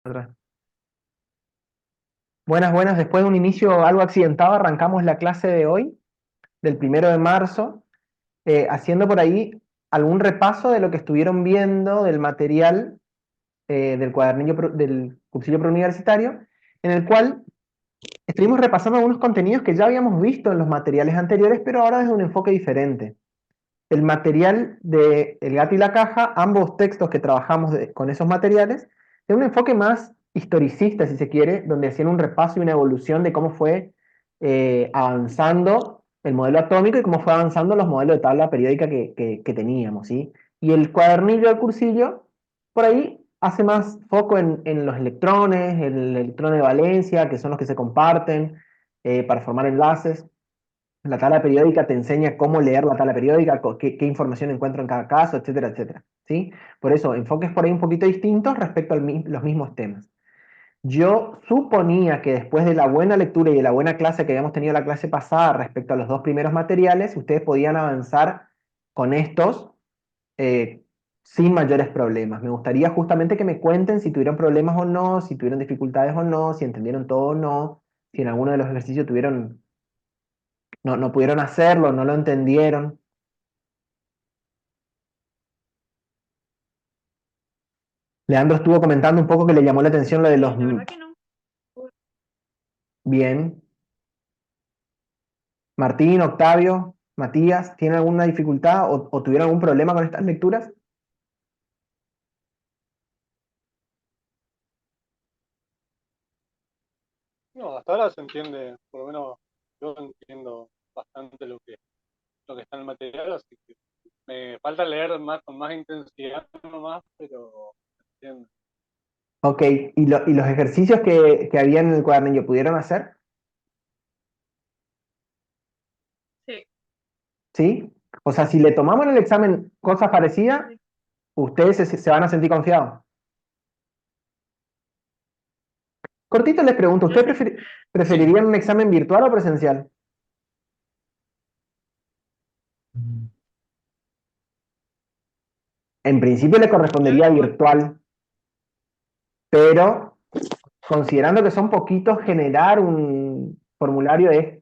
Atrás. Buenas, buenas. Después de un inicio algo accidentado, arrancamos la clase de hoy, del 1 de marzo, haciendo por ahí algún repaso de lo que estuvieron viendo del material del cuadernillo del cursillo preuniversitario, en el cual estuvimos repasando algunos contenidos que ya habíamos visto en los materiales anteriores, pero ahora desde un enfoque diferente. El material de El gato y la caja, ambos textos que trabajamos con esos materiales, de un enfoque más historicista, si se quiere, donde hacían un repaso y una evolución de cómo fue avanzando el modelo atómico y cómo fue avanzando los modelos de tabla periódica que teníamos, ¿sí? Y el cuadernillo del cursillo, por ahí hace más foco en los electrones, el electrón de valencia, que son los que se comparten para formar enlaces. La tabla periódica te enseña cómo leer la tabla periódica, qué información encuentro en cada caso, etcétera, etcétera. ¿Sí? Por eso, enfoques por ahí un poquito distintos respecto a los mismos temas. Yo suponía que después de la buena lectura y de la buena clase que habíamos tenido la clase pasada respecto a los dos primeros materiales, ustedes podían avanzar con estos eh, sin mayores problemas. Me gustaría justamente que me cuenten si tuvieron problemas o no, si tuvieron dificultades o no, si entendieron todo o no, si en alguno de los ejercicios no pudieron hacerlo, no lo entendieron. Leandro estuvo comentando un poco que le llamó la atención lo de los... La verdad que no. Bien. Martín, Octavio, Matías, ¿tienen alguna dificultad o tuvieron algún problema con estas lecturas? No, hasta ahora se entiende, por lo menos yo entiendo bastante lo que está en el material, así que me falta leer más con más intensidad nomás, pero se entiende. Ok, ¿y los ejercicios que había en el cuadernillo pudieron hacer? Sí, ¿Sí? O sea, si le tomamos en el examen cosas parecidas, sí. ustedes se van a sentir confiados. Cortito les pregunto, ¿ustedes Sí. preferirían un examen virtual o presencial? Mm. En principio le Yo correspondería igual. virtual, pero considerando que son poquitos, generar un formulario es...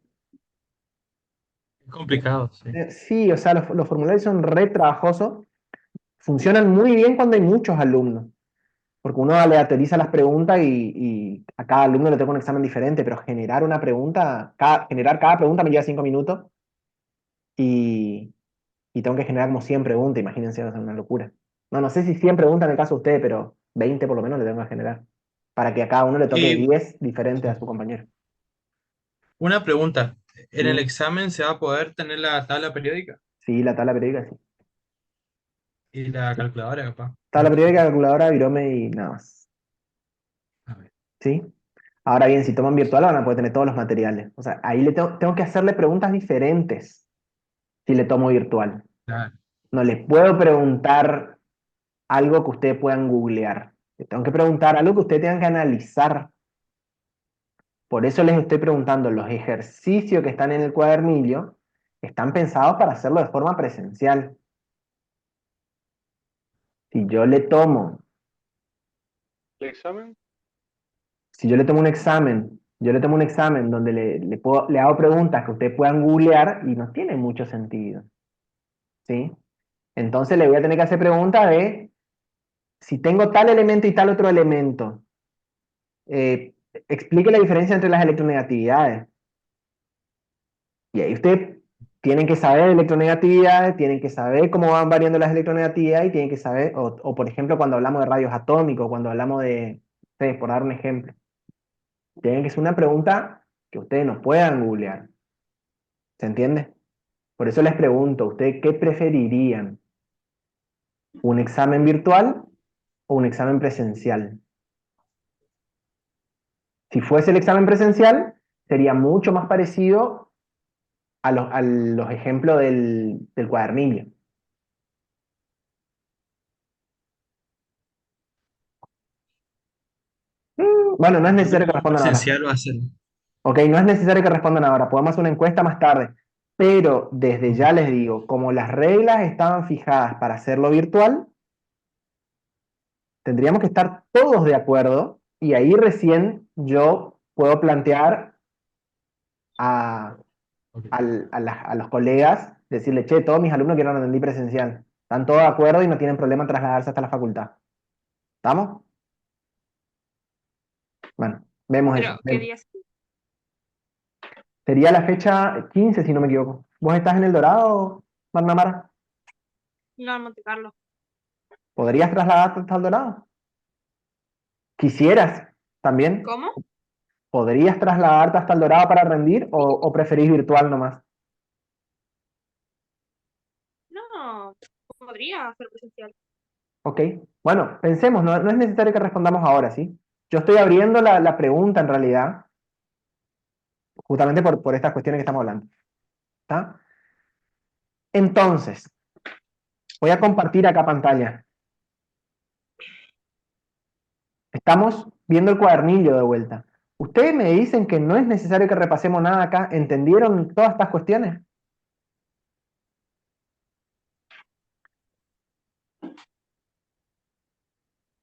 Es complicado, sí. Sí, o sea, los formularios son re trabajosos, funcionan muy bien cuando hay muchos alumnos, porque uno aleatoriza las preguntas y a cada alumno le toca un examen diferente, pero generar una pregunta, generar cada pregunta me lleva 5 minutos y, y tengo que generar como 100 preguntas, imagínense, es una locura. No, no sé si 100 preguntas en el caso de ustedes, pero 20 por lo menos le tengo que generar, para que a cada uno le toque Y 10 diferentes a sí. su compañero. Una pregunta, ¿en el Mm, examen se va a poder tener la tabla periódica sí, la tabla periódica, sí. y la Sí. calculadora, capaz? Tabla periódica, calculadora, virome y nada más. A ver, ¿Sí? Ahora bien, si toman virtual van a poder tener todos los materiales. O sea, ahí tengo que hacerle preguntas diferentes si le tomo virtual. claro. No le puedo preguntar algo que ustedes puedan googlear. Le tengo que preguntar algo que ustedes tengan que analizar. Por eso les estoy preguntando, los ejercicios que están en el cuadernillo están pensados para hacerlo de forma presencial. Si yo le tomo, ¿El examen? si yo le tomo un examen donde le hago preguntas que ustedes puedan googlear y no tiene mucho sentido. ¿Sí? Entonces le voy a tener que hacer preguntas de si tengo tal elemento y tal otro elemento, explique la diferencia entre las electronegatividades. Y ahí usted tienen que saber electronegatividades, tienen que saber cómo van variando las electronegatividades y tienen que saber, o por ejemplo cuando hablamos de rayos atómicos, cuando hablamos de, ustedes, por dar un ejemplo, tienen que ser una pregunta que ustedes no puedan googlear. ¿Se entiende? Por eso les pregunto, ¿ustedes qué preferirían? ¿Un examen virtual o un examen presencial? Si fuese el examen presencial, sería mucho más parecido a los ejemplos del cuadernillo. Bueno, no es Yo creo necesario que que un respondan ahora. presencial va a ser. Ok, no es necesario que respondan ahora. Podemos hacer una encuesta más tarde. Pero desde Ok. ya les digo, como las reglas estaban fijadas para hacerlo virtual, tendríamos que estar todos de acuerdo y ahí recién yo puedo plantear a, Ok. a los colegas, decirle, che, todos mis alumnos quieren rendir presencial. Están todos de acuerdo y no tienen problema en trasladarse hasta la facultad. ¿Estamos? Bueno, vemos Pero, eso. ¿qué día es? Sería la fecha 15, si no me equivoco. ¿Vos estás en El Dorado, Marnamara? No, en Monte Carlo. ¿Podrías trasladarte hasta El Dorado? ¿Quisieras también? ¿Cómo? ¿Podrías trasladarte hasta El Dorado para rendir o preferís virtual nomás? No, podría ser presencial. Ok. Bueno, pensemos, no es necesario que respondamos ahora, ¿sí? Yo estoy abriendo la pregunta en realidad, justamente por estas cuestiones que estamos hablando. ¿Está? Entonces, voy a compartir acá pantalla. Estamos viendo el cuadernillo de vuelta. Ustedes me dicen que no es necesario que repasemos nada acá. ¿Entendieron todas estas cuestiones?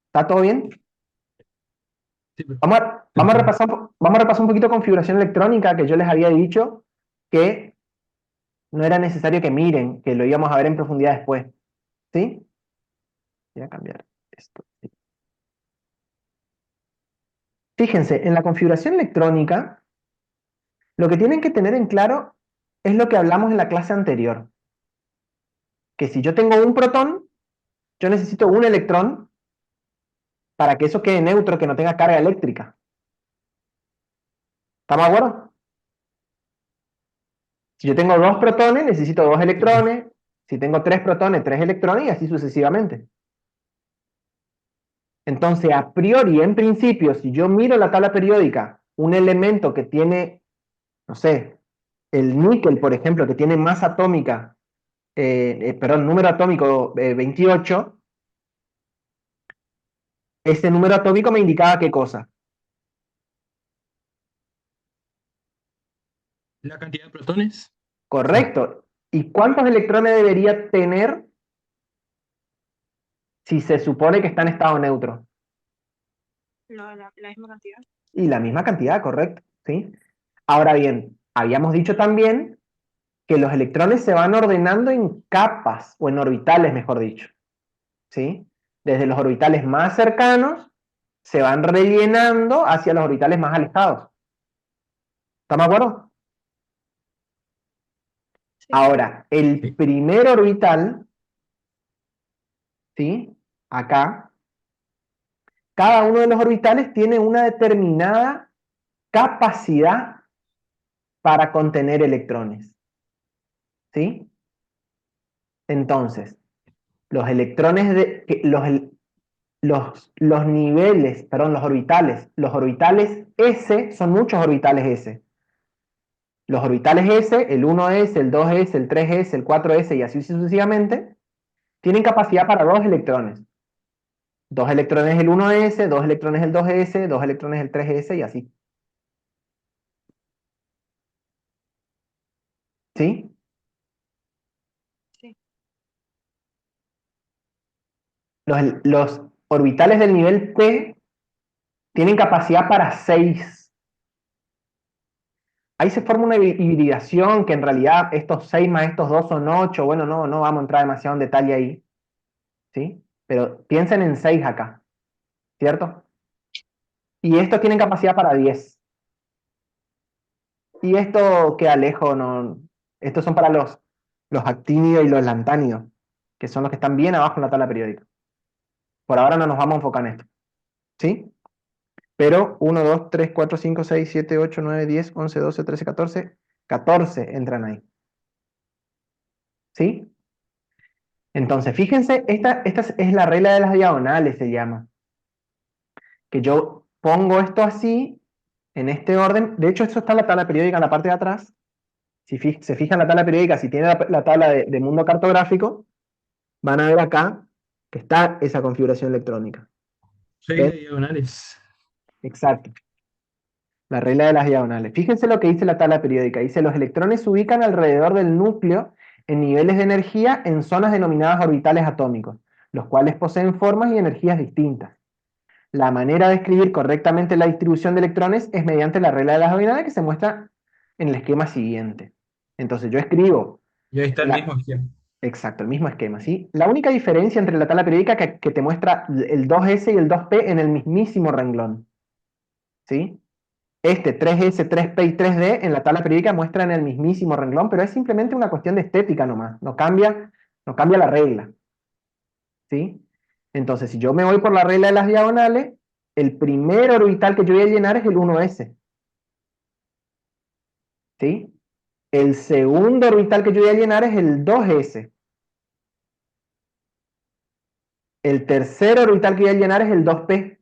¿Está todo bien? Sí, pero Vamos a repasar un poquito configuración electrónica que yo les había dicho que no era necesario que miren, que lo íbamos a ver en profundidad después. ¿Sí? Voy a cambiar esto. Fíjense, en la configuración electrónica, lo que tienen que tener en claro es lo que hablamos en la clase anterior. Que si yo tengo un protón, yo necesito un electrón para que eso quede neutro, que no tenga carga eléctrica. ¿Estamos de acuerdo? Si yo tengo dos protones, necesito dos electrones. Si tengo tres protones, tres electrones y así sucesivamente. Entonces, a priori, en principio, si yo miro la tabla periódica, un elemento que tiene, no sé, el níquel, por ejemplo, que tiene masa atómica, perdón, número atómico 28, ese número atómico me indicaba qué cosa. la cantidad de protones. Correcto. ¿Y cuántos electrones debería tener si se supone que está en estado neutro? No, la misma cantidad. Y la misma cantidad, correcto, ¿sí? Ahora bien, habíamos dicho también que los electrones se van ordenando en capas, o en orbitales, mejor dicho, ¿sí? Desde los orbitales más cercanos se van rellenando hacia los orbitales más alejados. ¿Estamos de acuerdo? Sí. Ahora, el Sí. primer orbital, ¿sí? Acá, cada uno de los orbitales tiene una determinada capacidad para contener electrones, ¿sí? Entonces, los electrones los niveles, perdón, los orbitales S son muchos orbitales S. Los orbitales S, el 1s, el 2s, el 3s, el 4s y así sucesivamente, tienen capacidad para dos electrones. Dos electrones el 1s, dos electrones el 2s, dos electrones el 3s y así. ¿Sí? Sí. Los orbitales del nivel T tienen capacidad para 6. Ahí se forma una hibridación que en realidad estos 6 más estos 2 son 8. Bueno, no vamos a entrar demasiado en detalle ahí, ¿sí? Pero piensen en 6 acá, ¿cierto? Y estos tienen capacidad para 10. Y esto queda lejos, no. Estos son para los actínidos y los lantánidos, que son los que están bien abajo en la tabla periódica. Por ahora no nos vamos a enfocar en esto, ¿sí? Pero 1, 2, 3, 4, 5, 6, 7, 8, 9, 10, 11, 12, 13, 14, 14 entran ahí, ¿sí? Entonces, fíjense, esta es la regla de las diagonales, se llama. Que yo pongo esto así, en este orden. De hecho, esto está en la tabla periódica en la parte de atrás. Si se fijan en la tabla periódica, si tiene la tabla de mundo cartográfico, van a ver acá que está esa configuración electrónica. 6 ¿Ven? diagonales. Exacto. La regla de las diagonales. Fíjense lo que dice la tabla periódica. Dice, los electrones se ubican alrededor del núcleo en niveles de energía en zonas denominadas orbitales atómicos, los cuales poseen formas y energías distintas. la manera de escribir correctamente la distribución de electrones es mediante la regla de las diagonales que se muestra en el esquema siguiente. Entonces yo escribo, Y ahí está el la- mismo esquema. exacto, el mismo esquema, ¿sí? La única diferencia entre la tabla periódica que te muestra el 2s y el 2p en el mismísimo renglón, ¿sí? Este 3s, 3p y 3d en la tabla periódica muestran el mismísimo renglón, pero es simplemente una cuestión de estética nomás, no cambia la regla, ¿sí? Entonces, si yo me voy por la regla de las diagonales, el primer orbital que yo voy a llenar es el 1s, ¿sí? El segundo orbital que yo voy a llenar es el 2s. El tercer orbital que voy a llenar es el 2p.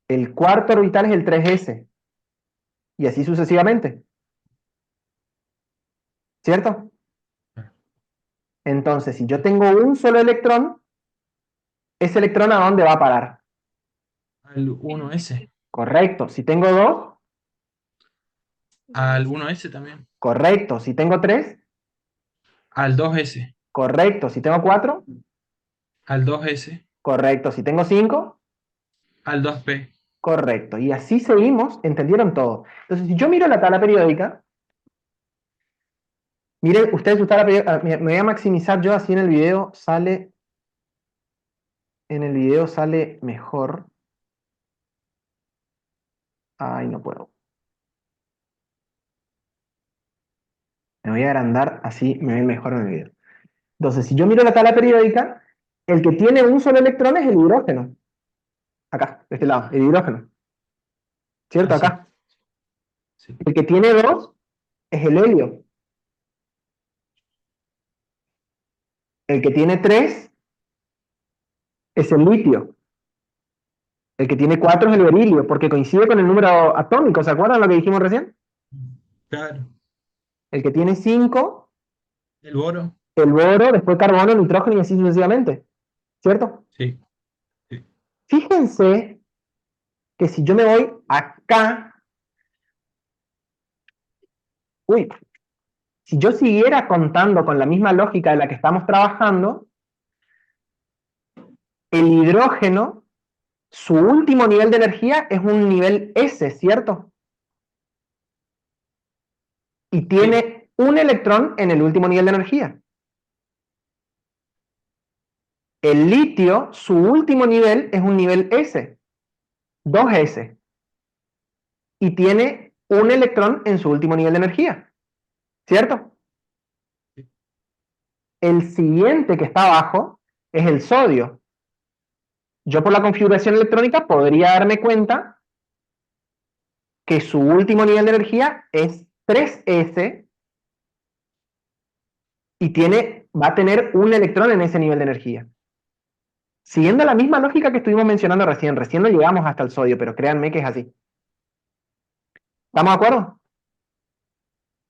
El cuarto orbital es el 3s. Y así sucesivamente, ¿cierto? Entonces, si yo tengo un solo electrón, ¿ese electrón a dónde va a parar? Al 1S. Correcto. Si tengo dos, Al 1S también. correcto. Si tengo tres, Al 2S. correcto. Si tengo cuatro, Al 2S. correcto. Si tengo cinco, Al 2P. correcto. Y así seguimos, ¿entendieron todo? Entonces, si yo miro la tabla periódica, miren ustedes su tabla periódica, me voy a maximizar yo, así en el video sale mejor. Ay, no puedo. Me voy a agrandar, así me ve mejor en el video. Entonces, si yo miro la tabla periódica, el que tiene un solo electrón es el hidrógeno. Acá, de este lado, el hidrógeno. ¿Cierto? Así. Acá. Sí. El que tiene dos es el helio. El que tiene tres es el litio. El que tiene cuatro es el berilio, porque coincide con el número atómico. ¿Se acuerdan lo que dijimos recién? Claro. El que tiene cinco, El boro. el boro, después carbono, nitrógeno y así sucesivamente. ¿Cierto? Sí. Sí. Fíjense que si yo me voy acá, uy, si yo siguiera contando con la misma lógica de la que estamos trabajando, el hidrógeno, su último nivel de energía es un nivel S, ¿cierto? Y tiene un electrón en el último nivel de energía. El litio, su último nivel es un nivel S, 2S, y tiene un electrón en su último nivel de energía, ¿cierto? El siguiente que está abajo es el sodio. Yo por la configuración electrónica podría darme cuenta que su último nivel de energía es 3S y va a tener un electrón en ese nivel de energía. Siguiendo la misma lógica que estuvimos mencionando recién no llegamos hasta el sodio, pero créanme que es así. ¿Estamos de acuerdo?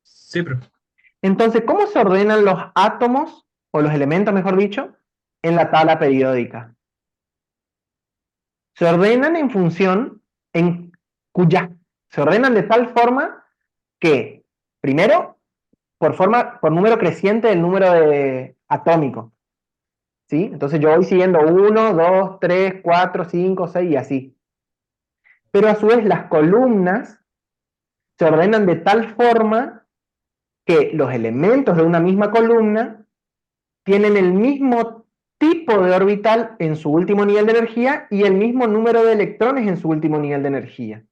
Sí, pero. Entonces, ¿cómo se ordenan los átomos, o los elementos, mejor dicho, en la tabla periódica? Se ordenan en función, se ordenan de tal forma que, primero, por número creciente del número atómico, ¿sí? Entonces yo voy siguiendo 1, 2, 3, 4, 5, 6 y así. Pero a su vez las columnas se ordenan de tal forma que los elementos de una misma columna tienen el mismo tipo de orbital en su último nivel de energía y el mismo número de electrones en su último nivel de energía.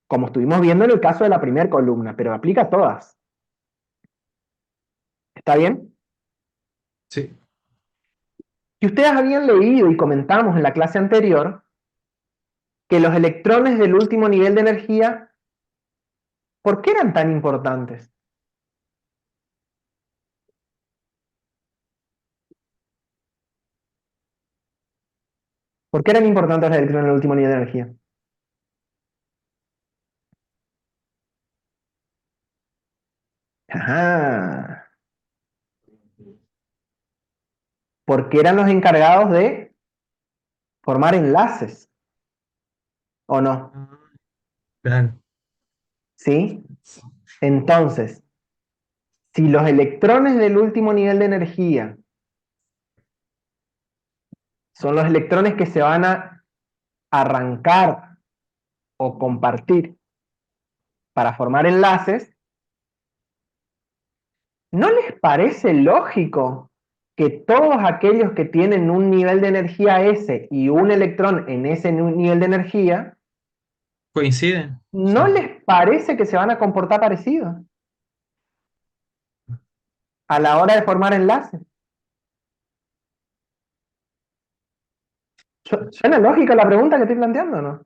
Como estuvimos viendo en el caso de la primera columna, pero aplica a todas. ¿Está bien? Sí. Y ustedes habían leído y comentamos en la clase anterior que los electrones del último nivel de energía, ¿por qué eran tan importantes? ¿Por qué eran importantes los electrones del último nivel de energía? Ajá. Porque eran los encargados de formar enlaces, ¿o no? Claro. ¿Sí? Entonces, si los electrones del último nivel de energía son los electrones que se van a arrancar o compartir para formar enlaces, ¿no les parece lógico que todos aquellos que tienen un nivel de energía S y un electrón en ese nivel de energía, ¿Coinciden? ¿no Sí. les parece que se van a comportar parecidos a la hora de formar enlaces? ¿Suena lógica la pregunta que estoy planteando o no?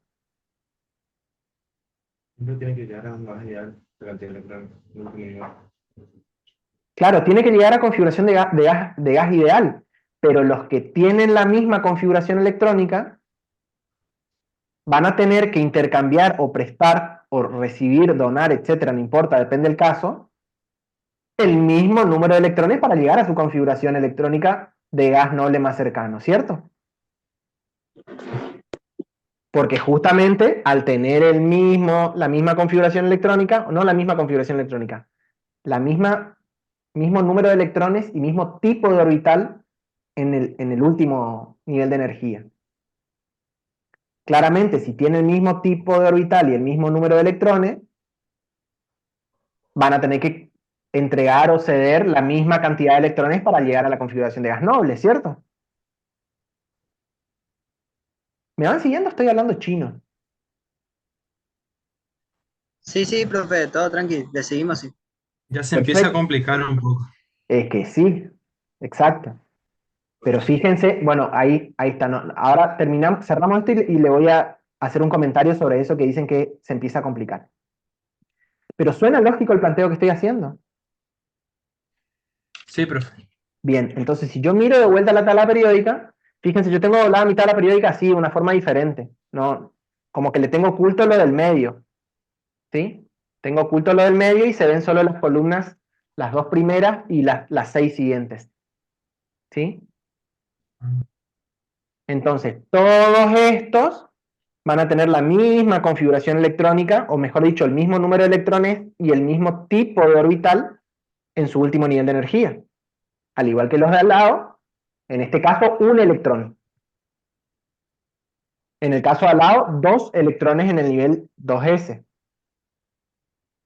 No tiene que llegar a un gas ideal de cantidad de electrones. Claro, tiene que llegar a configuración de gas ideal, pero los que tienen la misma configuración electrónica van a tener que intercambiar o prestar o recibir, donar, etcétera, no importa, depende del caso, el mismo número de electrones para llegar a su configuración electrónica de gas noble más cercano, ¿cierto? Porque justamente al tener la misma configuración electrónica, o no la misma configuración electrónica, mismo número de electrones y mismo tipo de orbital en el último nivel de energía. Claramente, si tiene el mismo tipo de orbital y el mismo número de electrones, van a tener que entregar o ceder la misma cantidad de electrones para llegar a la configuración de gas noble, ¿cierto? ¿Me van siguiendo? Estoy hablando chino. Sí, sí, profe, todo tranquilo, le seguimos así. Ya se empieza a Perfecto. complicar un poco. Es que sí, exacto. Pero fíjense, bueno, ahí está. ¿No? Ahora terminamos, cerramos esto y le voy a hacer un comentario sobre eso que dicen que se empieza a complicar. Pero suena lógico el planteo que estoy haciendo. Sí, profe. Bien, entonces si yo miro de vuelta la tabla periódica, fíjense, yo tengo doblada mi tabla periódica así, de una forma diferente, ¿no? Como que le tengo oculto lo del medio, ¿sí? Tengo oculto lo del medio y se ven solo las columnas, las dos primeras y las 6 siguientes, ¿sí? Entonces, todos estos van a tener la misma configuración electrónica, o mejor dicho, el mismo número de electrones y el mismo tipo de orbital en su último nivel de energía. Al igual que los de al lado, en este caso, un electrón. En el caso de al lado, 2 electrones en el nivel 2s,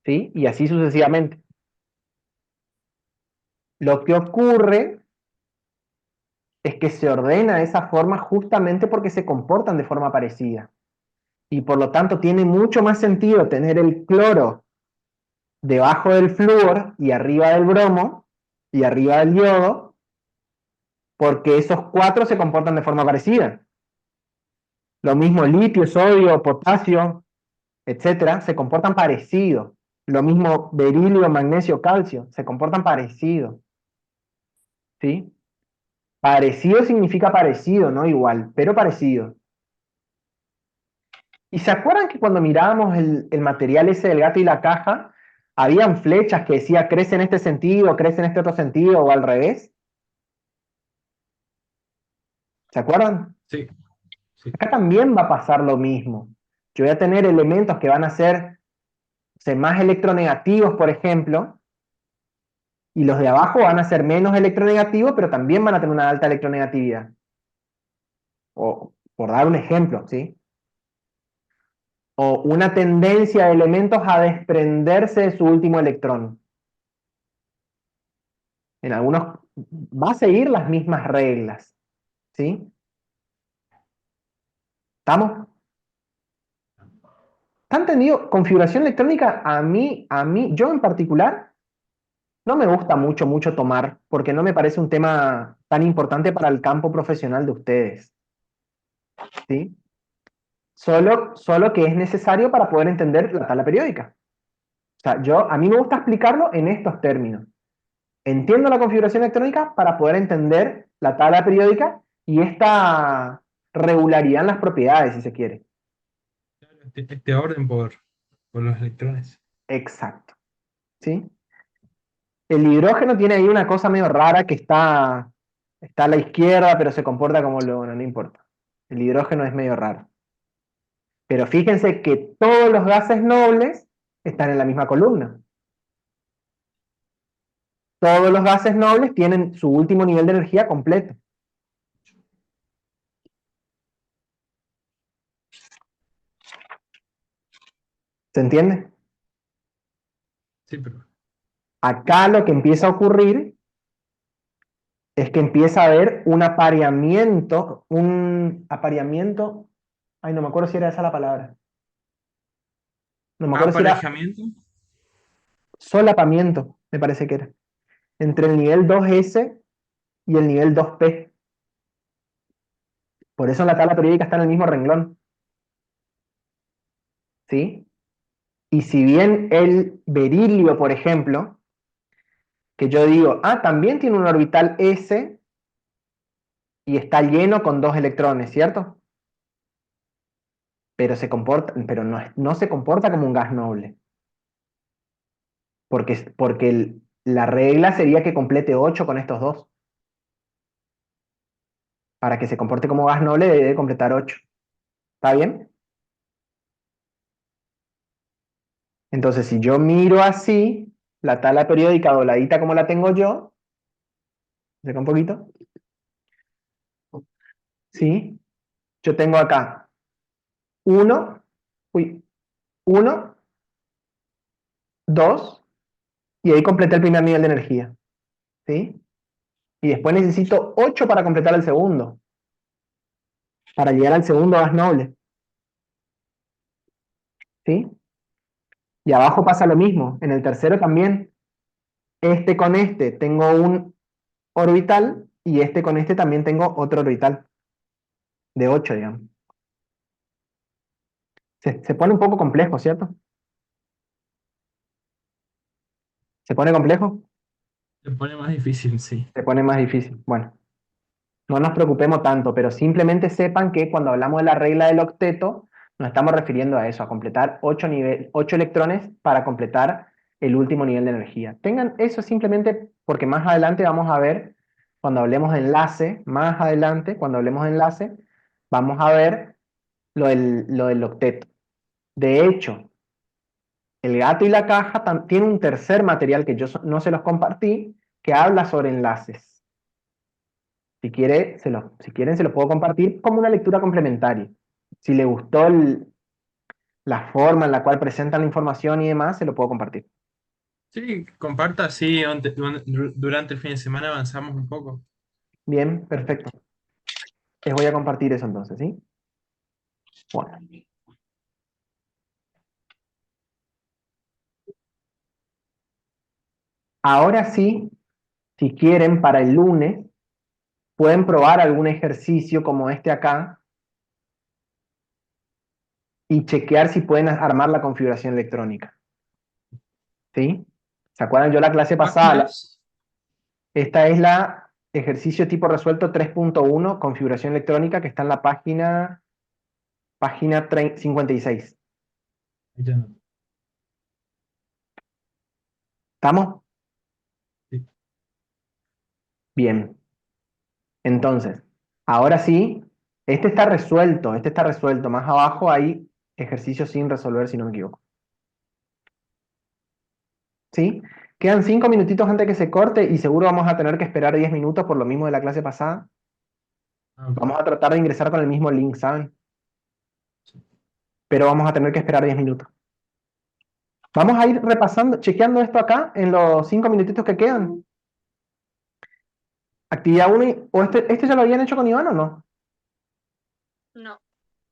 ¿sí? Y así sucesivamente. Lo que ocurre es que se ordena de esa forma justamente porque se comportan de forma parecida. Y por lo tanto tiene mucho más sentido tener el cloro debajo del flúor y arriba del bromo y arriba del yodo, porque esos 4 se comportan de forma parecida. Lo mismo litio, sodio, potasio, etcétera, se comportan parecido. Lo mismo berilio, magnesio, calcio, se comportan parecido. ¿Sí? Parecido significa parecido, no igual, pero parecido. ¿Y se acuerdan que cuando mirábamos el material ese del gato y la caja, habían flechas que decía crece en este sentido, crece en este otro sentido o al revés? ¿Se acuerdan? Sí, sí. Acá también va a pasar lo mismo. Yo voy a tener elementos que van a ser, o sea, más electronegativos, por ejemplo, y los de abajo van a ser menos electronegativos, pero también van a tener una alta electronegatividad. O por dar un ejemplo, ¿sí? O una tendencia de elementos a desprenderse de su último electrón. En algunos va a seguir las mismas reglas, ¿sí? ¿Estamos? ¿Está entendido? Configuración electrónica, yo en particular, no me gusta mucho tomar, porque no me parece un tema tan importante para el campo profesional de ustedes, ¿sí? Solo que es necesario para poder entender la tabla periódica. O sea, a mí me gusta explicarlo en estos términos. Entiendo la configuración electrónica para poder entender la tabla periódica y esta regularidad en las propiedades, si se quiere. Este orden por los electrones. Exacto. ¿Sí? El hidrógeno tiene ahí una cosa medio rara que está a la izquierda, pero se comporta como lo, bueno, no importa. El hidrógeno es medio raro. Pero fíjense que todos los gases nobles están en la misma columna. Todos los gases nobles tienen su último nivel de energía completo. ¿Se entiende? Sí, pero Acá lo que empieza a ocurrir es que empieza a haber un apareamiento, ay, no me acuerdo si era esa la palabra, no me acuerdo si era aparejamiento. solapamiento, me parece que era, entre el nivel 2S y el nivel 2P. Por eso en la tabla periódica está en el mismo renglón, ¿sí? Y si bien el berilio, por ejemplo, que yo digo, también tiene un orbital S y está lleno con 2 electrones, ¿cierto? Pero no se comporta como un gas noble. Porque la regla sería que complete 8 con estos dos. Para que se comporte como gas noble debe completar 8. ¿Está bien? Entonces, si yo miro así, la tabla periódica dobladita como la tengo yo, saca un poquito, ¿sí? Yo tengo acá 1, 1, 2, y ahí completé el primer nivel de energía, ¿sí? Y después necesito 8 para completar el segundo, para llegar al segundo gas noble, ¿sí? Y abajo pasa lo mismo, en el tercero también, este con este tengo un orbital, y este con este también tengo otro orbital, de 8, digamos. Se pone un poco complejo, ¿cierto? ¿Se pone complejo? Se pone más difícil, sí. Se pone más difícil. Bueno, no nos preocupemos tanto, pero simplemente sepan que cuando hablamos de la regla del octeto, nos estamos refiriendo a eso, a completar 8 electrones para completar el último nivel de energía. Tengan eso simplemente porque más adelante vamos a ver, cuando hablemos de enlace, más adelante, cuando hablemos de enlace, vamos a ver lo del octeto. De hecho, el gato y la caja tiene un tercer material que yo no se los compartí, que habla sobre enlaces. Si quieren, se los puedo compartir como una lectura complementaria. Si le gustó la forma en la cual presentan la información y demás, se lo puedo compartir. Sí, comparta, sí, durante el fin de semana avanzamos un poco. Bien, perfecto. Les voy a compartir eso entonces, ¿sí? Bueno. Ahora sí, si quieren, para el lunes, pueden probar algún ejercicio como este acá y chequear si pueden armar la configuración electrónica. ¿Sí? ¿Se acuerdan? Yo la clase Página pasada, esta es la ejercicio tipo resuelto 3.1, configuración electrónica, que está en la página 56. ya no. ¿Estamos? Sí. Bien. Entonces, ahora sí, este está resuelto, este está resuelto. Más abajo hay ejercicios sin resolver, si no me equivoco. ¿Sí? Quedan 5 minutitos antes que se corte y seguro vamos a tener que esperar 10 minutos por lo mismo de la clase pasada. Ok. Vamos a tratar de ingresar con el mismo link, ¿saben? Pero vamos a tener que esperar 10 minutos. Vamos a ir repasando, chequeando esto acá en los 5 minutitos que quedan. Actividad 1, ¿o este ya lo habían hecho con Iván o no? No.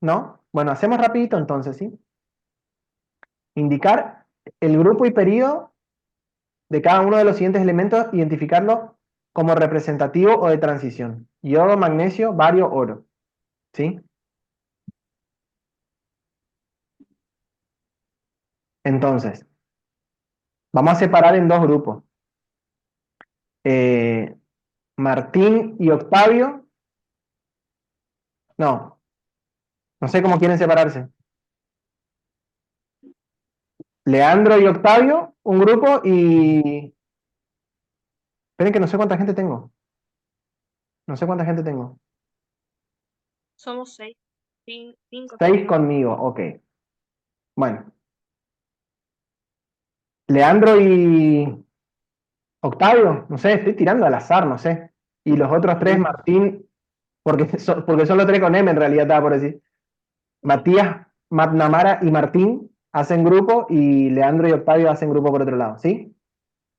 ¿No? Bueno, hacemos rapidito entonces, ¿sí? Indicar el grupo y periodo de cada uno de los siguientes elementos, identificarlo como representativo o de transición. Yodo, magnesio, bario, oro. ¿Sí? Entonces, vamos a separar en dos grupos. Martín y Octavio. No sé cómo quieren separarse. Leandro y Octavio, un grupo, y... Esperen que no sé cuánta gente tengo. No sé cuánta gente tengo. Somos 6. 5. 6 conmigo, ok. Bueno. Leandro y Octavio, no sé, estoy tirando al azar, no sé. Y los otros tres, Sí. Martín, porque son los tres con M en realidad, estaba por decir. Matías, McNamara y Martín, hacen grupo y Leandro y Octavio hacen grupo por otro lado, ¿sí?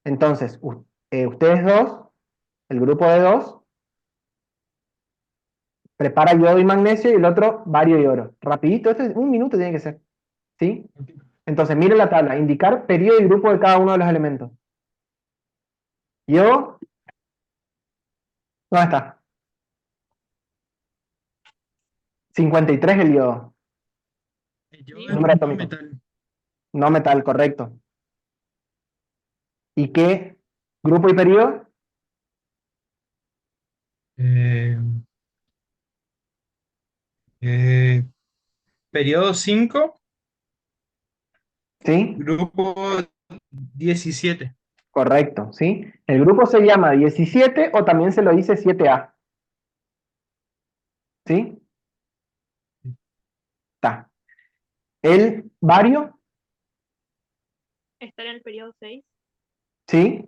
Entonces, ustedes dos, el grupo de dos, prepara yodo y magnesio y el otro bario y oro. Rapidito, esto es un minuto tiene que ser, ¿sí? Entonces, miren la tabla, indicar periodo y grupo de cada uno de los elementos. Yodo, ¿dónde está? 53 el yodo, Yo Sí. el número no atómico. metal. No metal, correcto. ¿Y qué grupo y periodo? Eh, eh, periodo 5, ¿Sí? grupo 17. Correcto, ¿sí? El grupo se llama 17 o también se lo dice 7A, ¿sí? Está. El bario, Está en el periodo 6. ¿sí?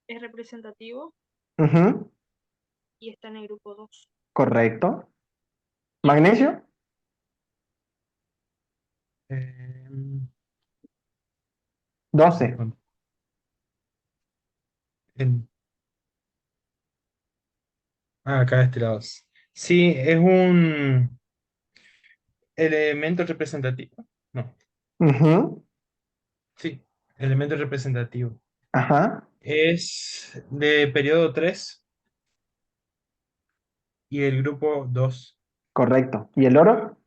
Es representativo Ujú, y está en el grupo 2. correcto. Magnesio, Eh, 12. en- acá de este lado. Sí, es un elemento representativo. No, Ujú, sí, elemento representativo. ajá, Es de periodo 3 y el grupo 2. correcto. ¿Y el oro?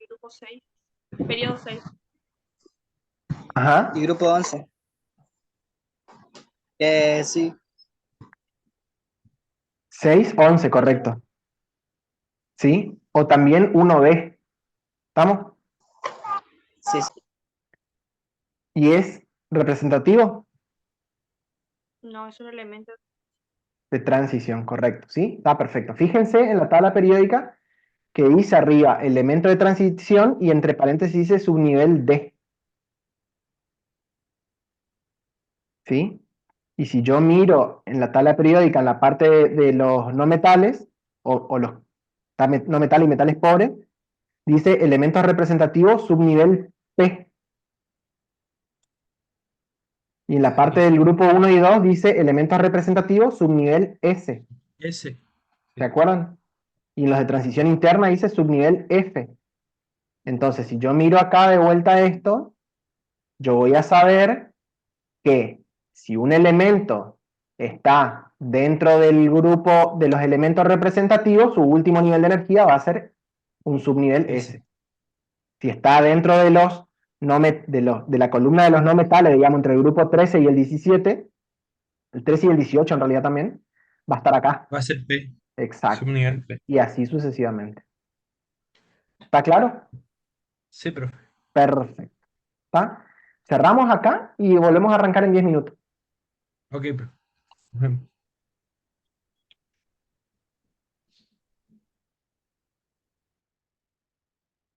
Grupo 6. Periodo 6. Ajá, Y grupo 11. Sí, 6, 11, correcto. ¿Sí? O también 1B. ¿Estamos? sí, sí. ¿Y es representativo? No, es un elemento. De transición, correcto. ¿Sí? Está perfecto. Fíjense en la tabla periódica que dice arriba elemento de transición y entre paréntesis dice subnivel D. ¿Sí? Y si yo miro en la tabla periódica en la parte de los no metales, o los no metales y metales pobres, dice elementos representativos subnivel P. Y en la parte del grupo 1 y 2 dice elementos representativos subnivel S. Ese. ¿Se acuerdan? Y en los de transición interna dice subnivel F. Entonces, si yo miro acá de vuelta esto, yo voy a saber que si un elemento está dentro del grupo de los elementos representativos, su último nivel de energía va a ser un subnivel Ese. S. Si está dentro de los de la columna de los no metales, digamos, entre el grupo 13 y el 17, el 13 y el 18 en realidad también, va a estar acá. Va a ser P. Exacto. Subnivel P. Y así sucesivamente. ¿Está claro? Sí, profe. Perfecto. ¿Está? Cerramos acá y volvemos a arrancar en 10 minutos. Ok, profe. Nos vemos.